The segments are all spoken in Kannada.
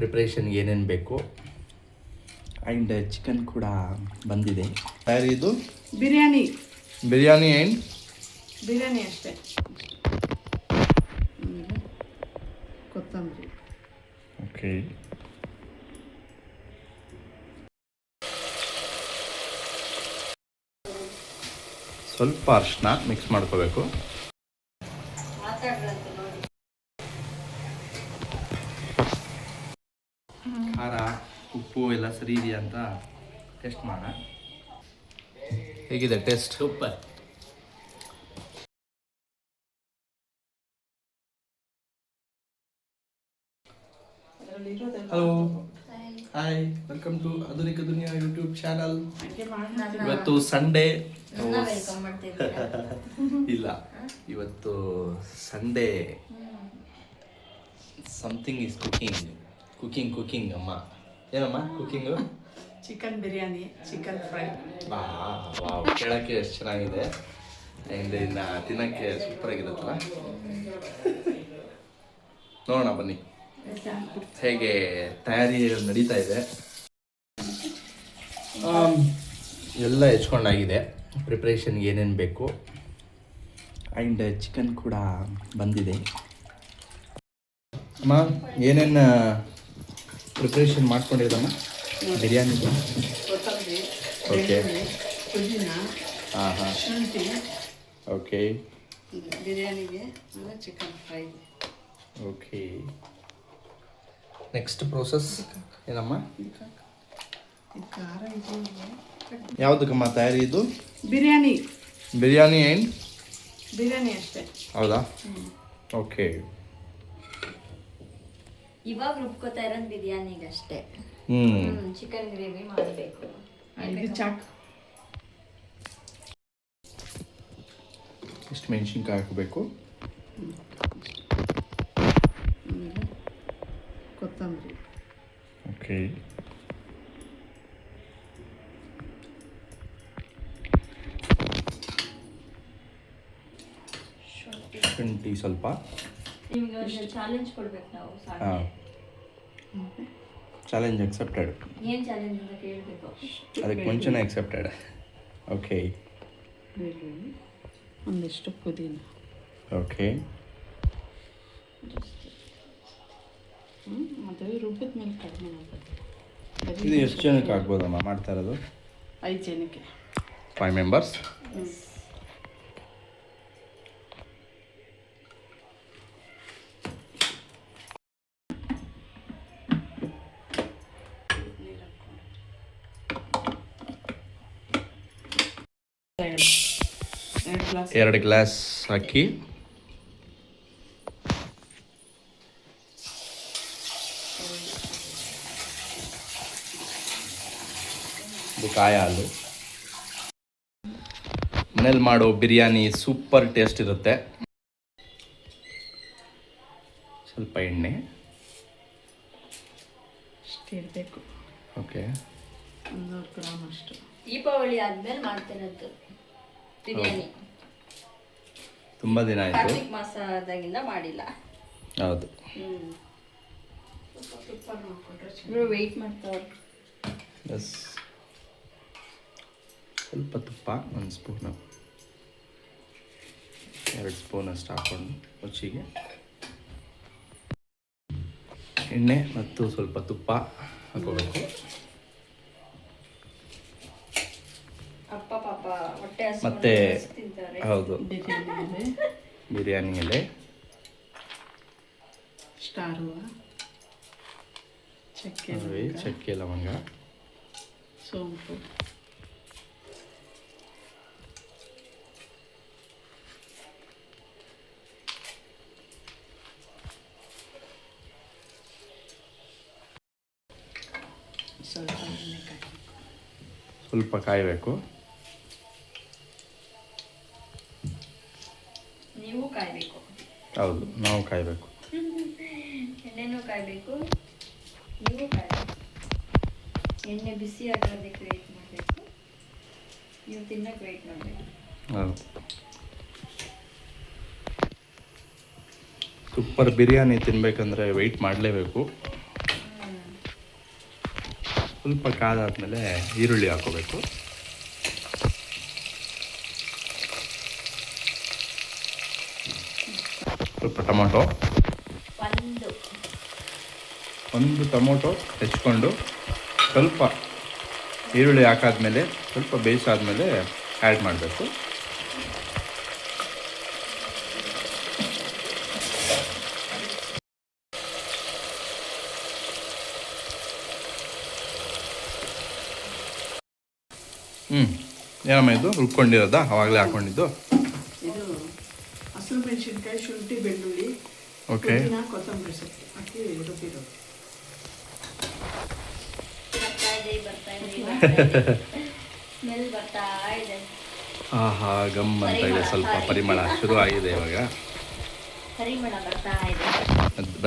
ಪ್ರಿಪ್ರೇಷನ್ಗೆ ಏನೇನು ಬೇಕು. ಆ್ಯಂಡ್ ಚಿಕನ್ ಕೂಡ ಬಂದಿದೆ. ಇದು ಬಿರಿಯಾನಿ ಏನು ಬಿರಿಯಾನಿ ಅಷ್ಟೇ. ಕೊತ್ತಂಬರಿ. ಓಕೆ, ಸ್ವಲ್ಪ ಅರಿಶಿನ ಮಿಕ್ಸ್ ಮಾಡ್ಕೋಬೇಕು. ಖಾರ ಉಪ್ಪು ಎಲ್ಲ ಸರಿ ಇದೆಯಾ ಅಂತ ಟೆಸ್ಟ್ ಮಾಡೋಣ. ಹೇಗಿದೆ taste? Super. Hello, hi, welcome to Adhunika Duniya YouTube channel. ಇವತ್ತು ಸಂಡೇ. ಇಲ್ಲ, ಇವತ್ತು ಸಂಡೇ. ಸಮಥಿಂಗ್ ಈಸ್ ಕುಕಿಂಗ್ ಅಮ್ಮ. ಏನಮ್ಮ cooking? Chicken biryani, chicken fry. Wow, ಕೇಳೋಕ್ಕೆ ಎಷ್ಟು ಚೆನ್ನಾಗಿದೆ. ಆ್ಯಂಡ್ ಇನ್ನು ತಿನ್ನೋಕ್ಕೆ ಸೂಪರಾಗಿರುತ್ತಲ್ಲ. ನೋಡೋಣ ಬನ್ನಿ ಹೇಗೆ ತಯಾರಿ ನಡೀತಾ ಇದೆ. ಎಲ್ಲ ಹೆಚ್ಕೊಂಡಾಗಿದೆ. ಪ್ರಿಪ್ರೇಷನ್ಗೆ ಏನೇನು ಬೇಕು. ಆ್ಯಂಡ್ ಚಿಕನ್ ಕೂಡ ಬಂದಿದೆ. ಅಮ್ಮ, ಏನೇನು ಪ್ರಿಪ್ರೇಷನ್ ಮಾಡ್ಕೊಂಡಿದ್ದಮ್ಮ ಬಿರಿಯಾನಿಗೆ? ಕೊತ್ತಂಬರಿ, ಓಕೆ, ಪುದೀನ, ಹಾಂ, ಶುಂಠಿ. ಓಕೆ, ಬಿರಿಯಾನಿಗೆ chicken fry. Okay. Next process ಏನಮ್ಮ? ಖಾರ ಇದು ಯಾವುದಕ್ಕಮ್ಮ ತಯಾರಿ ಇದು? ಬಿರಿಯಾನಿ ಏನು ಬಿರಿಯಾನಿ ಅಷ್ಟೇ. ಹೌದಾ? ಓಕೆ. ಇವಾಗ ರುಬ್ಕೋತಾ ಇರೋದು ಬಿರಿಯಾನಿಗೆ ಅಷ್ಟೇ. ಚಿಕನ್ ಗ್ರೇವಿ ಮಾಡಬೇಕು. ಇದು ಚಾಟ್. ಇಷ್ಟು ಮೆಣಸಿನ್ಕಾಯಿ ಹಾಕಬೇಕು. ಕೊತ್ತಂಬರಿ. ಓಕೆ, ಶುಂಠಿ ಸ್ವಲ್ಪ. ನಿಮ್ಗೆ ಒಂದು ಚಾಲೆಂಜ್ ಕೊಡ್ಬೇಕು ನಾವು. ಹಾಂ, ಚಾಲೆಂಜ್ ಅಕ್ಸೆಪ್ಟೆಡ್. ಏನು ಚಾಲೆಂಜ್ ಅಂತ ಕೇಳಬೇಕು. ಅದಕ್ಕೆ ಮುಂಚೆನೇ ಅಕ್ಸೆಪ್ಟೆಡ್. ಓಕೆ, ಒಂದಿಷ್ಟು ಪುದೀನ. ಓಕೆ, ಅದು ರುಬ್ಬಿದ ಮೇಲೆ ಕಡಿಮೆ ಆಗುತ್ತೆ. ಇದು ಎಷ್ಟು ಜನಕ್ಕೆ ಆಗ್ಬೋದಮ್ಮ ಮಾಡ್ತಾ ಇರೋದು? 5 ಜನಕ್ಕೆ. 5 ಮೆಂಬರ್ಸ್. ಎರಡು ಗ್ಲಾಸ್ ಅಕ್ಕಿ, ಕಾಯಿ ಹಾಲು. ಮನೇಲಿ ಮಾಡೋ ಬಿರಿಯಾನಿ ಸೂಪರ್ ಟೇಸ್ಟ್ ಇರುತ್ತೆ. ಸ್ವಲ್ಪ ಎಣ್ಣೆ ಅಷ್ಟು ಇರಬೇಕು. ಓಕೆ, 100 ಗ್ರಾಮ್ ಅಷ್ಟು. ದೀಪಾವಳಿ ಆದ್ಮೇಲೆ ಮಾಡ್ತಿರೋದು ಬಿರಿಯಾನಿ. ತುಂಬ ದಿನ ಆಯಿತು. ಕಾರ್ತಿಕ್ ಮಾಸದಾಗಿಂದ ಮಾಡಿಲ್ಲ. ಹೌದು. ಇವರು ವೆಯ್ಟ್ ಮಾಡ್ತಾವ್ರು. ಎಸ್, ಸ್ವಲ್ಪ ತುಪ್ಪ, 1 ಸ್ಪೂನು, 2 ಸ್ಪೂನ್ ಅಷ್ಟು ಹಾಕ್ಕೊಂಡು ರುಚಿಗೆ ಎಣ್ಣೆ ಮತ್ತು ಸ್ವಲ್ಪ ತುಪ್ಪ ಹಾಕೋಬೇಕು. ಅಪ್ಪ ಪಾಪ ಹೊಟ್ಟೆ ಮತ್ತೆ ತಿಂತಾರೆ. ಹೌದು, ಬಿರಿಯಾನಿ ಎಲೆ, ಸ್ಟಾರ್ ಹೂವು, ಚಕ್ಕೆ ಲವಂಗ, ಸೋಂಪು, ಸ್ವಲ್ಪ ಕಾಯಬೇಕು. ನೀವು ಕಾಯಬೇಕು. ಹೌದು, ನಾವು ಕಾಯಬೇಕು. ಎಣ್ಣೆನೂ ಕಾಯಬೇಕು, ನೀವು ಕಾಯಬೇಕು. ಎಣ್ಣೆ ಬಿಸಿ ಆಗೋದಕ್ಕೆ ವೆಯ್ಟ್ ಮಾಡಬೇಕು, ನೀವು ತಿನ್ನಕ್ಕೆ ವೆಯ್ಟ್ ಮಾಡಬೇಕು. ಹೌದು. ಸೂಪರ್ ಬಿರಿಯಾನಿ ತಿನ್ನಬೇಕಂದ್ರೆ ವೆಯ್ಟ್ ಮಾಡಲೇಬೇಕು. ಸ್ವಲ್ಪ ಕಾದಾದ್ಮೇಲೆ ಈರುಳ್ಳಿ ಹಾಕೋಬೇಕು. ಸ್ವಲ್ಪ ಟೊಮೊಟೊ, ಒಂದು ಟೊಮೊಟೊ ಹೆಚ್ಕೊಂಡು ಸ್ವಲ್ಪ ಈರುಳ್ಳಿ ಹಾಕಾದ್ಮೇಲೆ ಸ್ವಲ್ಪ ಬೇಯಿಸಾದ್ಮೇಲೆ ಆ್ಯಡ್ ಮಾಡಬೇಕು. ಏನಮ್ಮ ಇದು ರುಬ್ಕೊಂಡಿರೋದಾ ಅವಾಗಲೇ ಹಾಕೊಂಡಿದ್ದು? ಇದು ಹಸಿರು ಮೆಣಸಿನ್ಕಾಯಿ, ಶುಂಠಿ, ಬೆಳ್ಳುಳ್ಳಿ, ಓಕೆ, ಪುದೀನ, ಕೊತ್ತಂಬರಿ ಸೊಪ್ಪು ಹಾಕಿ ರುಬ್ಬಿರೋದು. ಸ್ಮೆಲ್ ಬರ್ತಾ ಇದೆ. ಆಹಾ ಗಮ್ ಅಂತ ಇದೆ, ಸ್ವಲ್ಪ ಪರಿಮಳ ಶುರು ಆಗಿದೆ ಇವಾಗ. ಪರಿಮಳ ಬರ್ತಾ ಇದೆ.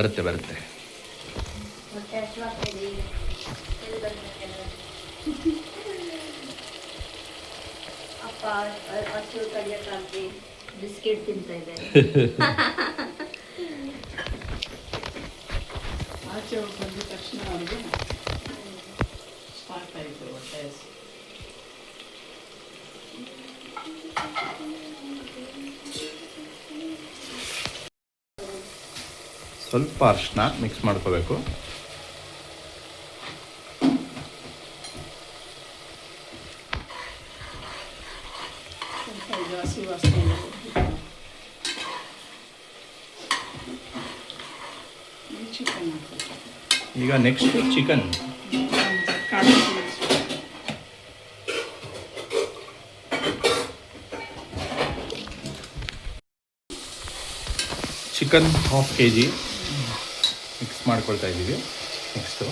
ಬರುತ್ತೆ ಬರುತ್ತೆ. ಹೊಟ್ಟೆ ಹಸಿವಾಗ್ತಾ ಇದೆ ಈಗ. ಸ್ಮೆಲ್ ಬರ್ಬೇಕಲ್ಲ. ಅಪ್ಪ ಹಸು ಕಡಿಯಕ್ಕಾಗಿ ಬಿಸ್ಕೆಟ್ ತಿಂತಾ ಇದ್ದಾರೆ. ಆಚೆ ಹೋಗಿ ಬಂದ ತಕ್ಷಣ ಅವ್ರಿಗೆ ಸ್ಟಾರ್ಟ್ ಆಯಿತು ಹೊಟ್ಟೆ ಹಸಿ. ಸ್ವಲ್ಪ ಅರಿಶಿನ ಮಿಕ್ಸ್ ಮಾಡ್ಕೋಬೇಕು. ಸ್ವಲ್ಪ ಇದು ಹಸಿ ವಾಸನೆ ಚಿಕನ್ ಹಾಕಬೇಕು. ಈಗ ನೆಕ್ಸ್ಟ್ ಚಿಕನ್. ಕಾಳು ಚಿಕನ್ 1/2 kg ಮಿಕ್ಸ್ ಮಾಡ್ಕೊಳ್ತಾ ಇದ್ದೀವಿ. ನೆಕ್ಸ್ಟು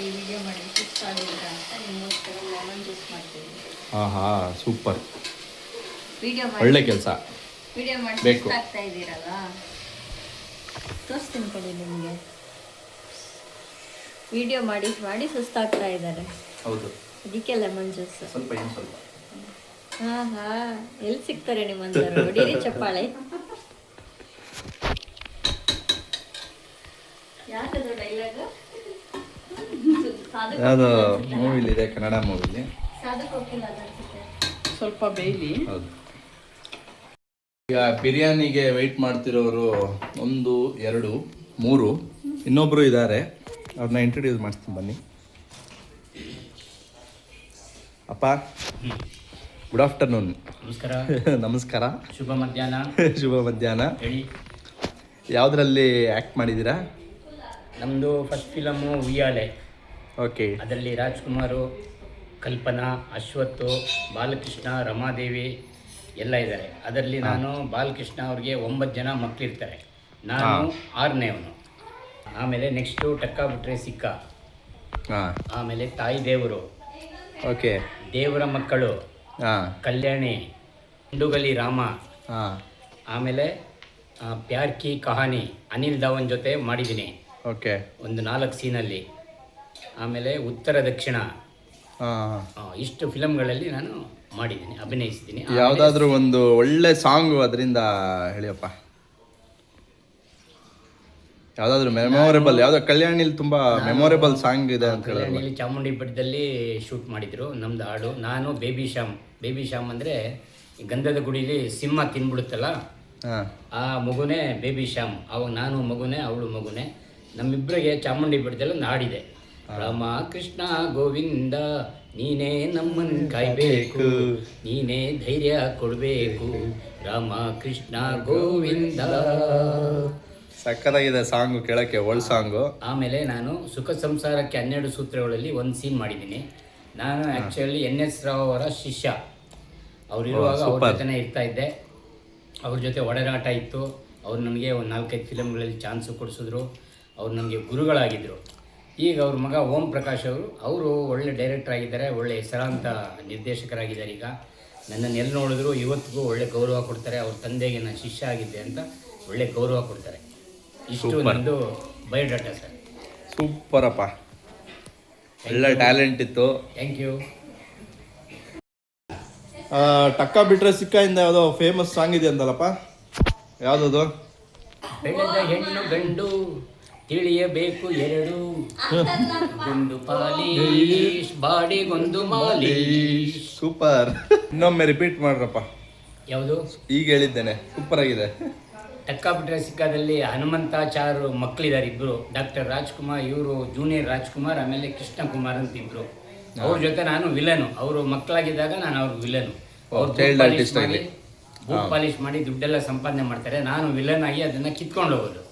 ವಿಡಿಯೋ ಮಾಡಿ ಸುಸ್ತಾಗಿಲ್ಲ ಅಂತ ನಿಮಗೋಸ್ಕರ ಲೆಮನ್ ಜ್ಯೂಸ್ ಮಾಡ್ತೀನಿ. ಆಹಾ ಸೂಪರ್, ವಿಡಿಯೋ ಒಳ್ಳೆ ಕೆಲಸ. ವಿಡಿಯೋ ಮಾಡಿ ಬೇಕು. ಸುಸ್ತಾಗ್ತಾ ಇದ್ದೀರಲ್ಲ, ತೋರಿಸ್ತೀನಿ ಕೊಡಿ ನಿಮಗೆ. ವಿಡಿಯೋ ಮಾಡಿ ಸುಸ್ತಾಗ್ತಾ ಇದ್ದಾರೆ, ಹೌದು, ಅದಕ್ಕೆ ಲೆಮನ್ ಜ್ಯೂಸ್. ಸ್ವಲ್ಪ ಏನು ಸ್ವಲ್ಪ. ಹಾ ಎಲ್ಲಿ ಸಿಗ್ತಾರೆ ನಿಮ್ಮಂತವ್ರು? ಹೊಡೀರಿ ಚಪ್ಪಾಳೆ. ಯಾಕದು ಡೈಲಾಗ್? ಯಾವುದು ಮೂವಿಲಿದೆ, ಕನ್ನಡ ಮೂವಿಲಿ. ಸಾಧಕ್ ಹೋಗಿಲ್ಲ ಅನ್ಸುತ್ತೆ. ಸ್ವಲ್ಪ ಬೇಯಲಿ. ಹೌದು. ಈಗ ಬಿರಿಯಾನಿಗೆ ವೆಯ್ಟ್ ಮಾಡ್ತಿರೋರು 1, 2, 3 ಇನ್ನೊಬ್ಬರು ಇದ್ದಾರೆ, ಅವ್ರನ್ನ ಇಂಟ್ರೊಡ್ಯೂಸ್ ಮಾಡ್ತೀನಿ ಬನ್ನಿ. ಅಪ್ಪ, ಗುಡ್ ಆಫ್ಟರ್ನೂನ್. ನಮಸ್ಕಾರ. ನಮಸ್ಕಾರ. ಶುಭ ಮಧ್ಯಾಹ್ನ. ಶುಭ ಮಧ್ಯಾಹ್ನ. ಹೇಳಿ. ಯಾವುದರಲ್ಲಿ ಆ್ಯಕ್ಟ್ ಮಾಡಿದ್ದೀರಾ? ನಮ್ಮದು ಫಸ್ಟ್ ಫಿಲಮು ಉಯ್ಯಾಲೆ. ಓಕೆ. ಅದರಲ್ಲಿ ರಾಜ್ಕುಮಾರು, ಕಲ್ಪನಾ, ಅಶ್ವತ್ತು, ಬಾಲಕೃಷ್ಣ, ರಮಾದೇವಿ ಎಲ್ಲ ಇದ್ದಾರೆ. ಅದರಲ್ಲಿ ನಾನು ಬಾಲಕೃಷ್ಣ ಅವ್ರಿಗೆ 9 ಜನ ಮಕ್ಕಳಿರ್ತಾರೆ, ನಾನು 6ನೇವನು. ಆಮೇಲೆ ನೆಕ್ಸ್ಟು ಟಕ್ಕ ಬಿಟ್ರೆ ಸಿಕ್ಕ, ಹಾಂ. ಆಮೇಲೆ ತಾಯಿ ದೇವರು, ಓಕೆ, ದೇವರ ಮಕ್ಕಳು, ಹಾಂ, ಕಲ್ಯಾಣಿ, ಹಿಂಡುಗಲಿ ರಾಮ, ಹಾಂ. ಆಮೇಲೆ ಪ್ಯಾರ್ ಕಿ ಕಹಾನಿ ಅನಿಲ್ ಧವನ್ ಜೊತೆ ಮಾಡಿದ್ದೀನಿ ಓಕೆ, ಒಂದು 4 ಸೀನಲ್ಲಿ. ಆಮೇಲೆ ಉತ್ತರ ದಕ್ಷಿಣ, ಹಾಂ. ಇಷ್ಟು ಫಿಲಮ್ಗಳಲ್ಲಿ ನಾನು ಮಾಡಿದ್ದೀನಿ, ಅಭಿನಯಿಸಿದ್ದೀನಿ. ಯಾವುದಾದ್ರೂ ಒಂದು ಒಳ್ಳೆ ಸಾಂಗು ಅದರಿಂದ ಹೇಳಿಯಪ್ಪ. ಯಾವುದಾದ್ರೂ ಮೆಮೊರೇಬಲ್, ಯಾವುದೋ ಕಲ್ಯಾಣಿಲಿ ತುಂಬ ಮೆಮೊರೇಬಲ್ ಸಾಂಗ್ ಇದೆ ಅಂತ ಹೇಳಿದ್ರೆ? ಕಲ್ಯಾಣಿಯಲ್ಲಿ ಚಾಮುಂಡಿ ಬೆಟ್ಟದಲ್ಲಿ ಶೂಟ್ ಮಾಡಿದ್ರು ನಮ್ದು ಹಾಡು. ನಾನು ಬೇಬಿ ಶ್ಯಾಮ್ ಅಂದರೆ ಗಂಧದ ಗುಡಿಲಿ ಸಿಂಹ ತಿನ್ಬಿಡುತ್ತಲ್ಲ, ಹಾಂ, ಆ ಮಗುನೇ ಬೇಬಿ ಶ್ಯಾಮ್. ಅವಾಗ ನಾನು ಮಗುನೇ, ಅವಳು ಮಗುನೇ. ನಮ್ಮಿಬ್ಬರಿಗೆ ಚಾಮುಂಡಿ ಬೆಟ್ಟದಲ್ಲಿ ಒಂದು ಹಾಡಿದೆ, ರಾಮ ಕೃಷ್ಣ ಗೋವಿಂದ ನೀನೇ ನಮ್ಮನ್ನು ಕಾಯ್ಬೇಕು, ನೀನೇ ಧೈರ್ಯ ಕೊಡಬೇಕು, ರಾಮ ಕೃಷ್ಣ ಗೋವಿಂದ. ಸಕ್ಕತ್ತಾಗಿದೆ ಸಾಂಗು, ಕೇಳೋಕ್ಕೆ ಒಳ್ಳೆ ಸಾಂಗು. ಆಮೇಲೆ ನಾನು ಸುಖ ಸಂಸಾರಕ್ಕೆ 12 ಸೂತ್ರಗಳಲ್ಲಿ ಒಂದು ಸೀನ್ ಮಾಡಿದ್ದೀನಿ. ನಾನು ಆ್ಯಕ್ಚುಲಿ NS ರಾವ್ ಅವರ ಶಿಷ್ಯ. ಅವರಿರುವಾಗ ಅವ್ರ ಜೊತೆನೇ ಇರ್ತಾ ಇದ್ದೆ, ಅವ್ರ ಜೊತೆ ಒಡನಾಟ ಇತ್ತು. ಅವ್ರು ನನಗೆ ಒಂದು 4-5 ಫಿಲಮ್ಗಳಲ್ಲಿ ಚಾನ್ಸು ಕೊಡಿಸಿದ್ರು. ಅವ್ರು ನನಗೆ ಗುರುಗಳಾಗಿದ್ದರು. ಈಗ ಅವ್ರ ಮಗ ಓಂ ಪ್ರಕಾಶ್ ಅವರು ಒಳ್ಳೆ ಡೈರೆಕ್ಟರ್ ಆಗಿದ್ದಾರೆ, ಒಳ್ಳೆ ಹೆಸರಾಂತ ನಿರ್ದೇಶಕರಾಗಿದ್ದಾರೆ. ಈಗ ನನ್ನನ್ನು ಎಲ್ಲಿ ನೋಡಿದ್ರು ಇವತ್ತಿಗೂ ಒಳ್ಳೆ ಗೌರವ ಕೊಡ್ತಾರೆ. ಅವ್ರ ತಂದೆಗೆ ನಾನು ಶಿಷ್ಯ ಆಗಿದ್ದೆ ಅಂತ ಒಳ್ಳೆ ಗೌರವ ಕೊಡ್ತಾರೆ. ಇಷ್ಟು ನಂದು ಬಯೋಡಾಟಾ ಸರ್. ಸೂಪರಪ್ಪ, ಒಳ್ಳೆ ಟ್ಯಾಲೆಂಟ್ ಇತ್ತು. Thank you. ಟಕ್ಕ ಬಿಟ್ರೆ ಸಿಕ್ಕಾಯಿಂದ ಯಾವುದೋ ಫೇಮಸ್ ಸಾಂಗ್ ಇದೆ ಅಂತಲ್ಲಪ್ಪ, ಯಾವುದದು? ಬೆಳೆದ ಹೆಣ್ಣು ಗಂಡು ತಿಳಿಯಬೇಕು ಎರಡು, ಗುಂಡು ಪಾಲೀಶ್ ಬಾಡಿಗೊಂದು ಮಾಲೀಶ್. ಸೂಪರ್. ಇನ್ನೊಮ್ಮೆ ರಿಪೀಟ್ ಮಾಡ್ರಪ್ಪ. ಯಾವುದು? ಈಗ ಹೇಳಿದ್ದೇನೆ, ಸೂಪರ್ ಆಗಿದೆ. ಟಕ್ಕ ಬಿಟ್ರೆ ಸಿಕ್ಕಾದಲ್ಲಿ ಹನುಮಂತಾಚಾರು ಮಕ್ಕಳಿದ್ದಾರೆ ಇಬ್ರು, ಡಾಕ್ಟರ್ ರಾಜ್ಕುಮಾರ್, ಇವರು ಜೂನಿಯರ್ ರಾಜ್ಕುಮಾರ್, ಆಮೇಲೆ ಕೃಷ್ಣ ಕುಮಾರ್ ಅಂತ ಇಬ್ರು. ಅವ್ರ ಜೊತೆ ನಾನು ವಿಲನು. ಅವರು ಮಕ್ಕಳಾಗಿದ್ದಾಗ ನಾನು ಅವ್ರ ವಿಲನು. ಅವ್ರು ಚೈಲ್ಡ್ ಆರ್ಟಿಸ್ಟ್ ಆಗಿ ಬೂಟ್ ಪಾಲಿಶ್ ಮಾಡಿ ದುಡ್ಡೆಲ್ಲ ಸಂಪಾದನೆ ಮಾಡ್ತಾರೆ. ನಾನು ವಿಲನ್ ಆಗಿ ಅದನ್ನ ಕಿತ್ಕೊಂಡು ಹೋಗೋದು.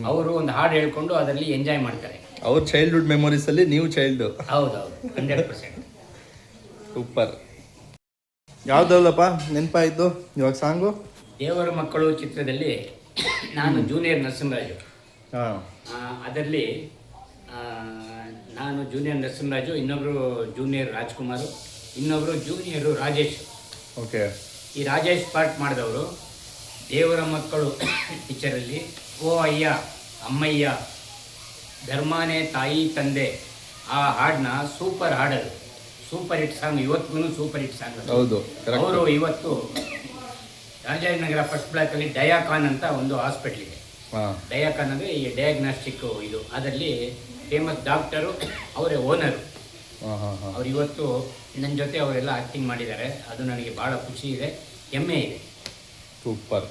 ಅವರು ಒಂದು ಹಾಡು ಹೇಳ್ಕೊಂಡು ಅದರಲ್ಲಿ ಎಂಜಾಯ್ ಮಾಡ್ತಾರೆ. ಅವ್ರ ಚೈಲ್ಡ್ಹುಡ್ ಮೆಮೊರೀಸ್ ಅಲ್ಲಿ ನೀವು ಚೈಲ್ಡ್. ಹೌದೌದು, 100%. ಸೂಪರ್. ಯಾವ್ದಲ್ಲಪ್ಪ ನೆನಪಾಯ್ತು ಇವಾಗ ಸಾಂಗು? ದೇವರ ಮಕ್ಕಳು ಚಿತ್ರದಲ್ಲಿ ನಾನು ಜೂನಿಯರ್ ನರಸಿಂಹರಾಜು. ಹಾಂ, ಅದರಲ್ಲಿ ನಾನು ಜೂನಿಯರ್ ನರಸಿಂಹರಾಜು, ಇನ್ನೊಬ್ರು ಜೂನಿಯರ್ ರಾಜ್ಕುಮಾರು, ಇನ್ನೊಬ್ರು ಜೂನಿಯರು ರಾಜೇಶ್. ಓಕೆ. ಈ ರಾಜೇಶ್ ಪಾರ್ಟ್ ಮಾಡಿದವರು ದೇವರ ಮಕ್ಕಳು ಪಿಕ್ಚರಲ್ಲಿ ಓ ಅಯ್ಯ ಅಮ್ಮಯ್ಯ ಧರ್ಮಾನೇ ತಾಯಿ ತಂದೆ ಆ ಹಾಡನ್ನ ಸೂಪರ್ ಹಾಡೋದು, ಸೂಪರ್ ಹಿಟ್ ಸಾಂಗ್. ಇವತ್ತಿಗೂ ಸೂಪರ್ ಹಿಟ್ ಸಾಂಗ್. ಹೌದು. ಅವರು ಇವತ್ತು ರಾಜಾಜಿನಗರ ಫಸ್ಟ್ ಬ್ಲಾಕಲ್ಲಿ ಡಯಾಕಾನ್ ಅಂತ ಒಂದು ಹಾಸ್ಪಿಟ್ಲ್ ಇದೆ. ಡಯಾಕಾನ್ ಅಂದರೆ ಈ ಡಯಾಗ್ನಾಸ್ಟಿಕ್ ಇದು, ಅದರಲ್ಲಿ ಫೇಮಸ್ ಡಾಕ್ಟರು, ಅವರೇ ಓನರು. ಅವ್ರು ಇವತ್ತು ನನ್ನ ಜೊತೆ ಅವರೆಲ್ಲ ಆ್ಯಕ್ಟಿಂಗ್ ಮಾಡಿದ್ದಾರೆ. ಅದು ನನಗೆ ಭಾಳ ಖುಷಿ ಇದೆ, ಹೆಮ್ಮೆ ಇದೆ. ಸೂಪರ್.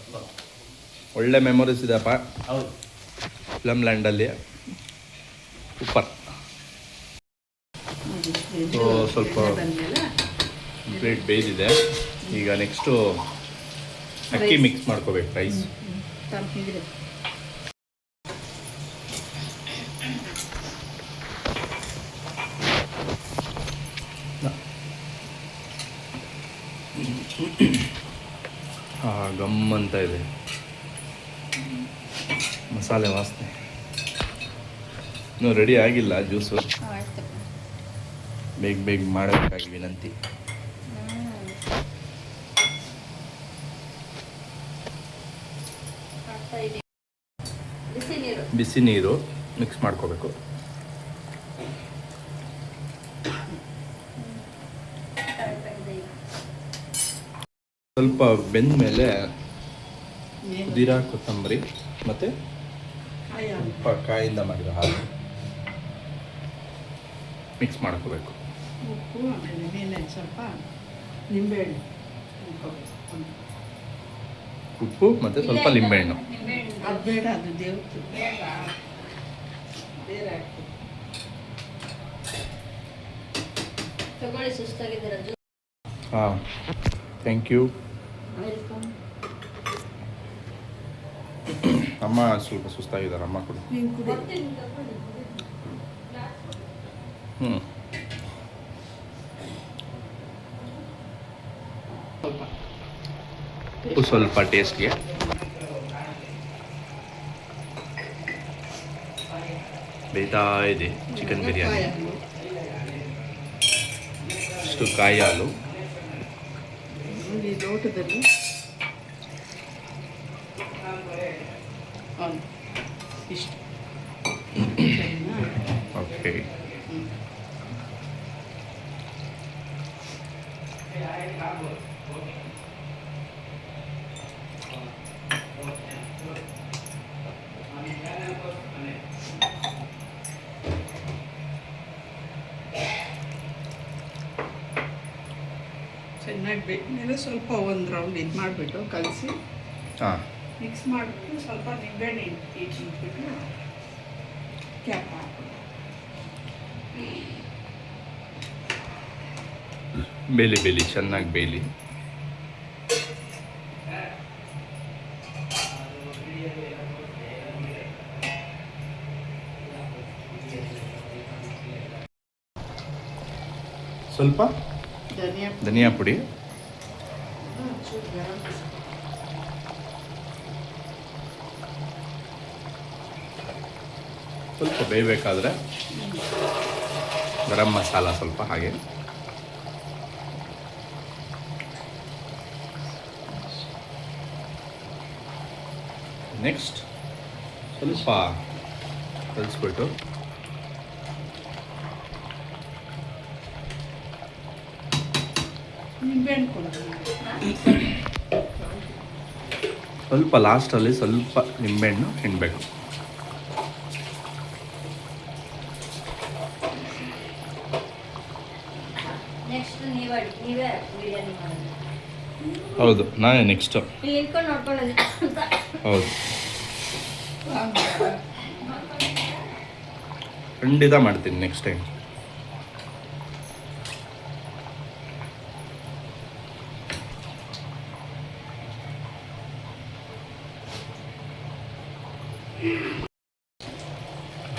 ಒಳ್ಳೆ ಮೆಮೊರೀಸ್ ಇದೆಪ್ಪ. ಹೌದು, ಫಿಲಮ್ ಲ್ಯಾಂಡಲ್ಲಿ. ಸೂಪರ್. ಸೊ ಸ್ವಲ್ಪ ಕಂಪ್ಲೀಟ್ ಬೇಯ್ದಿದೆ. ಈಗ ನೆಕ್ಸ್ಟು ಅಕ್ಕಿ ಮಿಕ್ಸ್ ಮಾಡ್ಕೋಬೇಕು, ರೈಸ್. ಗಮ್ ಅಂತ ಇದೆ ಮಸಾಲೆ ವಾಸನೆ. ಇನ್ನೂ ರೆಡಿ ಆಗಿಲ್ಲ ಜ್ಯೂಸು, ಬೇಗ ಬೇಗ ಮಾಡಬೇಕಾಗಿ ವಿನಂತಿ. ಬಿಸಿ ನೀರು ಮಿಕ್ಸ್ ಮಾಡ್ಕೋಬೇಕು. ಸ್ವಲ್ಪ ಬೆಂದ ಮೇಲೆ ಪುದೀನ, ಕೊತ್ತಂಬರಿ ಮತ್ತು ಸ್ವಲ್ಪ ಕಾಯಿಂದ ಮಾಡಿರೋ ಹಾಲು ಮಿಕ್ಸ್ ಮಾಡ್ಕೋಬೇಕು. ಉಪ್ಪು, ಆಮೇಲೆ ಮೇಲೆ ಸ್ವಲ್ಪ ನಿಂಬೆಹಣ್ಣು. ಉಪ್ಪು ಮತ್ತು ಸ್ವಲ್ಪ ಲಿಂಬೆಹಣ್ಣು. ಅದು ಬೇಡ, ಅದು ದೇವ್ರು ಬೇರೆ ಹಾಕ್ತೀನಿ. ತಗೊಳ್ಳಿ, ಸುಸ್ತಾಗಿದ್ದೀರ. ಹಾಂ, ಥ್ಯಾಂಕ್ ಯು. ವೆಲ್ಕಮ್. ಅಮ್ಮ ಸ್ವಲ್ಪ ಸುಸ್ತಾಗಿದ್ದಾರೆ, ಅಮ್ಮ ಕೊಡು. ನೀನು ಕುಡಿ. ಹ್ಞೂ. ಉಪ್ಪು ಸ್ವಲ್ಪ ಟೇಸ್ಟ್ಗೆ. ಬೇಯ್ತಾ ಇದೆ ಚಿಕನ್ ಬಿರಿಯಾನಿ. ಇಷ್ಟು ಕಾಯಿ ಹಾಲು ಈ ಲೋಟದಲ್ಲಿ ಇಷ್ಟು. ಓಕೆ. ಚೆನ್ನಾಗಿ ಬೇಕಮೇಲೆ ಸ್ವಲ್ಪ ಒಂದು ರೌಂಡ್ ಇದು ಮಾಡಿಬಿಟ್ಟು ಕಲಸಿ ಹಾಂ, ಮಿಕ್ಸ್ ಮಾಡಿಬಿಟ್ಟು ಸ್ವಲ್ಪ ನಿಂಬೆಹಣ್ಣು ಇಟ್ಬಿಟ್ಟು ಕ್ಯಾಪ್ ಹಾಕ್ಬಿಟ್ಟು ಬೇಲಿ ಚೆನ್ನಾಗಿ ಬೇಲಿ. ಸ್ವಲ್ಪ ಧನಿಯಾ ಪುಡಿ, ಸ್ವಲ್ಪ ಬೇಯಬೇಕಾದ್ರೆ ಗರಂ ಮಸಾಲ ಸ್ವಲ್ಪ ಹಾಗೆ. ನೆಕ್ಸ್ಟ್ ಸ್ವಲ್ಪ ಕಲಿಸ್ಬಿಟ್ಟು ನಿಂಬೆಹಣ್ಣು ಕೊಡು. ಸ್ವಲ್ಪ ಲಾಸ್ಟಲ್ಲಿ ಸ್ವಲ್ಪ ನಿಂಬೆಹಣ್ಣು ಹಿಂಡಬೇಕು. ನೆಕ್ಸ್ಟ್ ನೀವೇ ಬಿರಿಯಾನಿ ಮಾಡೋದು. ಹೌದು, ನಾನೇ ನೆಕ್ಸ್ಟು. ಇಲ್ಲಿ ನಿಂತ್ಕೊಂಡು ನೋಡ್ಕೊಳ್ಳೋದು ಅಂತ. ಹೌದು, ಖಂಡಿತ ಮಾಡ್ತೀನಿ ನೆಕ್ಸ್ಟ್ ಟೈಮ್.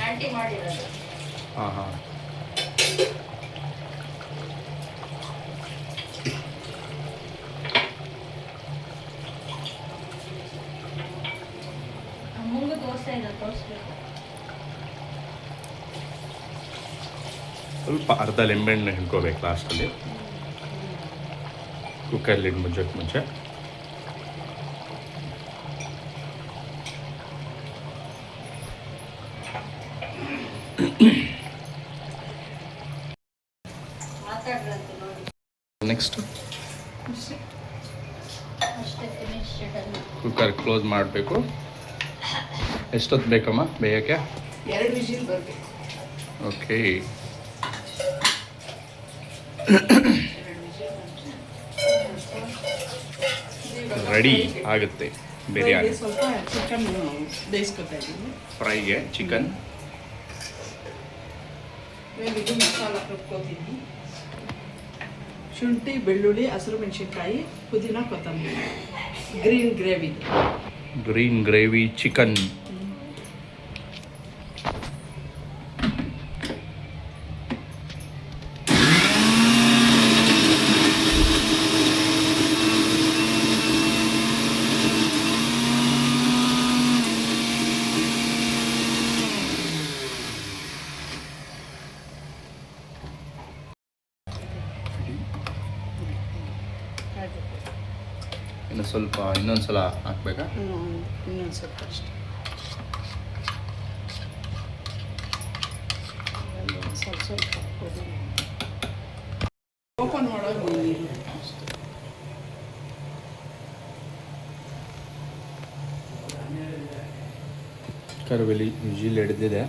ಆಂಟಿ ಮಾಡಿರೋದು. ಹಾಂ ಹಾಂ, ಮುಂಗು ದೋಸೆ ಇದೆ ತೋರಿಸ್ಬೇಕು. ಸ್ವಲ್ಪ ಅರ್ಧ ಲಿಂಬೆಹಣ್ಣು ಹಿಂಡ್ಕೋಬೇಕು ಲಾಸ್ಟಲ್ಲಿ, ಕುಕ್ಕರ್ಲಿ ಮುಚ್ಚಕ್ಕೆ ಮುಂಚೆ. ಮಾತಾಡ್ರಂತೆ ನೋಡಿ. ನೆಕ್ಸ್ಟು ಅಷ್ಟೇ ಫಿನಿಶ್. ಕುಕ್ಕರ್ ಕ್ಲೋಸ್ ಮಾಡಬೇಕು. ಎಷ್ಟೊತ್ತು ಬೇಕಮ್ಮ ಬೇಯೋಕ್ಕೆ? 2 ವಿಜಿಲ್ ಬರಬೇಕು. ಓಕೆ, ರೆಡಿ ಆಗುತ್ತೆ ಬಿರಿಯಾನಿ. ಸ್ವಲ್ಪ ಚಿಕನ್ ಬೇಯಿಸ್ಕೊತಾ ಇದ್ದೀನಿ. ಫ್ರೈಗೆ ಚಿಕನ್. ಇದು ಮಸಾಲ ರುಬ್ಕೋತೀನಿ. ಶುಂಠಿ, ಬೆಳ್ಳುಳ್ಳಿ, ಹಸಿರು ಮೆಣಸಿನ್ಕಾಯಿ, ಪುದೀನ, ಕೊತ್ತಂಬರಿ. Green gravy chicken. ಇನ್ನೊಂದು ಸಲ ಹಾಕ್ಬೇಕಾ? ಇನ್ನೊಂದು ಸ್ವಲ್ಪ ಅಷ್ಟೇ. ಸ್ವಲ್ಪ ಓಪನ್ ಮಾಡೋದು ಅಷ್ಟೇ. ಕರುವೆಲಿ ವಿಜಿಲ್ ಹಿಡಿದಿದೆ.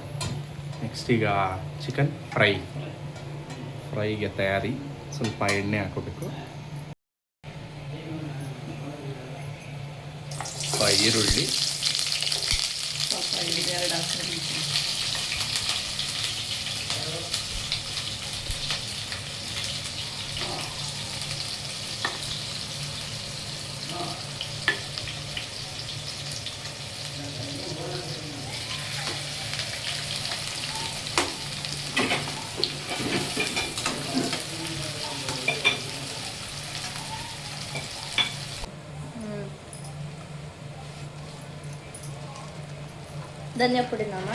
ನೆಕ್ಸ್ಟ್ ಈಗ ಚಿಕನ್ ಫ್ರೈಗೆ ತಯಾರಿ. ಸ್ವಲ್ಪ ಎಣ್ಣೆ ಹಾಕೋಬೇಕು. ಈರುಳ್ಳಿ, ಸ್ವಲ್ಪ 2 ಹಸಿರು ಮೆಣಸಿನ್ಕಾಯಿ. ಧನಿಯಾ ಪುಡಿ ನಮ್ಮ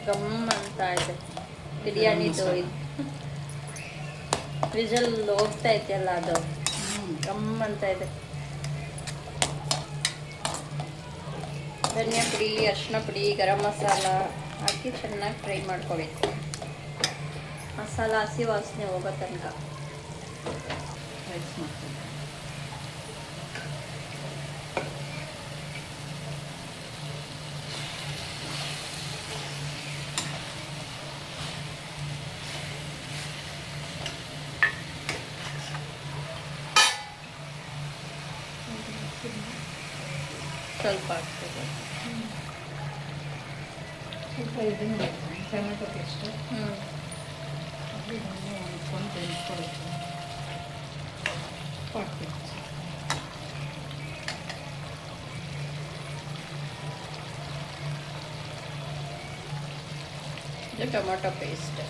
ಗಮ್ ಅಂತ ಇದೆ ಬಿರಿಯಾನಿದು. ವಿಜಲ್ ಹೋಗ್ತಾ ಇದೆಯಲ್ಲ ಅದು ಗಮ್ ಅಂತ ಇದೆ. ಧನಿಯಾ ಪುಡಿ, ಅರಿಶಿನ ಪುಡಿ, ಗರಂ ಮಸಾಲ ಹಾಕಿ ಚೆನ್ನಾಗಿ ಫ್ರೈ ಮಾಡ್ಕೋಬೇಕು. ಮಸಾಲ ಹಸಿ ವಾಸನೆ ಹೋಗೋ ತನಕ ರೈಸ್ ಮಾಡ್ತೀನಿ. ಸ್ವಲ್ಪ ಹಾಕ್ಬೇಕು. ಸ್ವಲ್ಪ ಇದನ್ನು ಟೊಮೆಟೊ ಪೇಸ್ಟ್ ಸ್ವಂತ ಇಟ್ಕೊಳ್ತೀನಿ. ಹಾಕ್ಬೇಕು. ಇದು ಟೊಮೊಟೊ ಪೇಸ್ಟ್.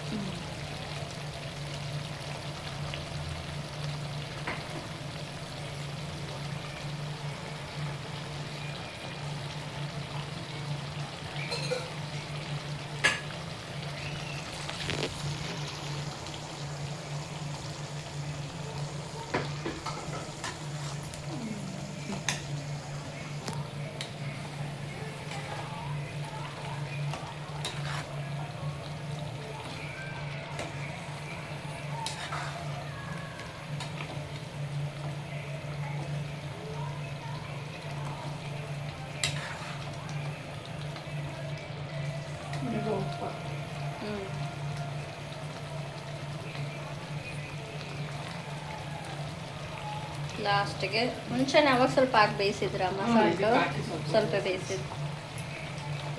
ಲಾಸ್ಟಿಗೆ ಮುಂಚೆನೇ ಅವಾಗ ಸ್ವಲ್ಪ ಹಾಕಿ ಬೇಯಿಸಿದ್ರ ಮಸಾಲೆ ಇದಕ್ಕೆ ಹಾಕಿ ಸ್ವಲ್ಪ ಬೇಯಿಸಿದ್ರು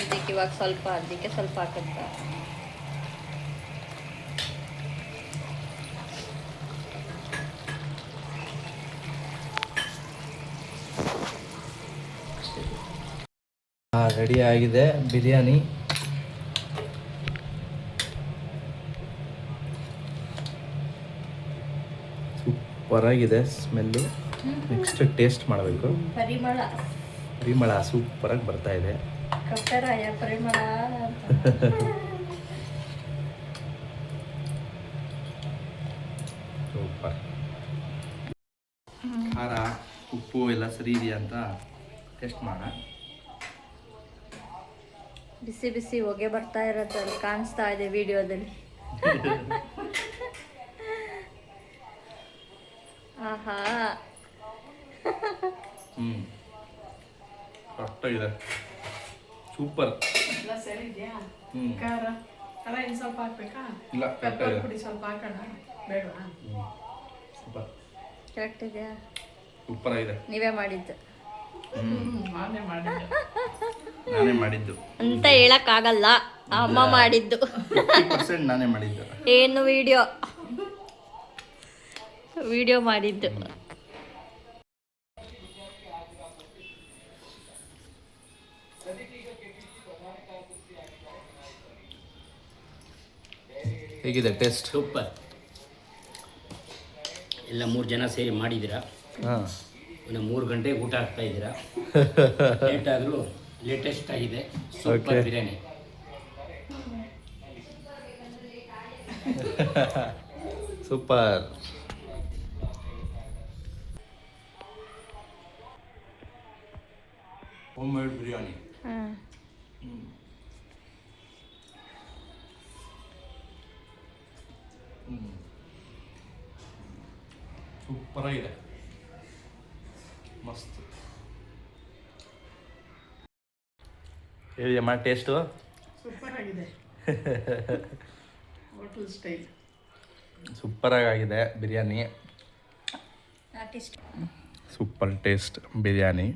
ಇದಕ್ಕೆ ಇವಾಗ ಸ್ವಲ್ಪ ಅದಕ್ಕೆ ಸ್ವಲ್ಪ ಹಾಕುತ್ತ ರೆಡಿ ಆಗಿದೆ ಬಿರಿಯಾನಿ. ಸೂಪರ್ ಆಗಿದೆ ಸ್ಮೆಲ್ಲು. ನೆಕ್ಸ್ಟ್ ಟೇಸ್ಟ್ ಮಾಡಬೇಕು. ಪರಿಮಳ ಸೂಪರ್ ಆಗಿ ಬರ್ತಾ ಇದೆ. ಪರಿಮಳ ಸೂಪರ್. ಖಾರ ಉಪ್ಪು ಎಲ್ಲ ಸರಿ ಇದೆಯಾ ಅಂತ ಟೆಸ್ಟ್ ಮಾಡೋಣ. ಬಿಸಿ ಬಿಸಿ ಹೊಗೆ ಬರ್ತಾ ಇರೋದ್ರಲ್ಲಿ ಕಾಣಿಸ್ತಾ ಇದೆ ವಿಡಿಯೋದಲ್ಲಿ. ಆಹಾ ಕರೆಕ್ಟಾಗಿದೆ. ಸೂಪರ್. ಎಲ್ಲ ಸರಿ ಇದೆಯಾ? ಹ್ಮ್. ಖಾರ ಖಾರ ಇನ್ನು ಸ್ವಲ್ಪ ಹಾಕ್ಬೇಕಾ? ಇಲ್ಲ, ಪೆಪ್ಪರ್ ಕರೆಕ್ಟಾಗಿದೆ. ಪುಡಿ ಸ್ವಲ್ಪ ಹಾಕೋಣ ಬೇಡವಾ? ಸೂಪರ್. ಕರೆಕ್ಟ್ ಇದೆಯಾ? ಸೂಪರ್ ಆಗಿದೆ. ನೀವೇ ಮಾಡಿದ್ದು ನಾನೇ ಮಾಡಿದ್ದೆ. ನಾನೇ ಮಾಡಿದ್ದು ಅಂತ ಹೇಳಕ್ಕಾಗಲ್ಲ, ಅಮ್ಮ ಮಾಡಿದ್ದು. 50% ನಾನೇ ಮಾಡಿದ್ದು. ಏನು ವಿಡಿಯೋ ಮಾಡಿದ್ದು. ಹೇಗಿದೆ ಟೇಸ್ಟ್? ಸೂಪರ್. ಎಲ್ಲ 3 ಜನ ಸೇರಿ ಮಾಡಿದ್ದೀರಾ. ಹಾಂ. ಇನ್ನು 3 ಗಂಟೆಗೆ ಊಟ ಆಗ್ತಾ ಇದ್ದೀರಾ. ಲೇಟ್ ಆದರೂ ಲೇಟೆಸ್ಟ್ ಆಗಿದೆ. Super Okay. Biryani. Super. Homemade biryani. Super ಆಗಿದೆ. ಮಸ್ತ್. ಹೇಳಿಯಮ್ಮ ಟೇಸ್ಟು? ಸೂಪರ್ ಆಗಿದೆ. Hotel style. ಸೂಪರಾಗಿದೆ ಬಿರಿಯಾನಿ. Super taste biryani.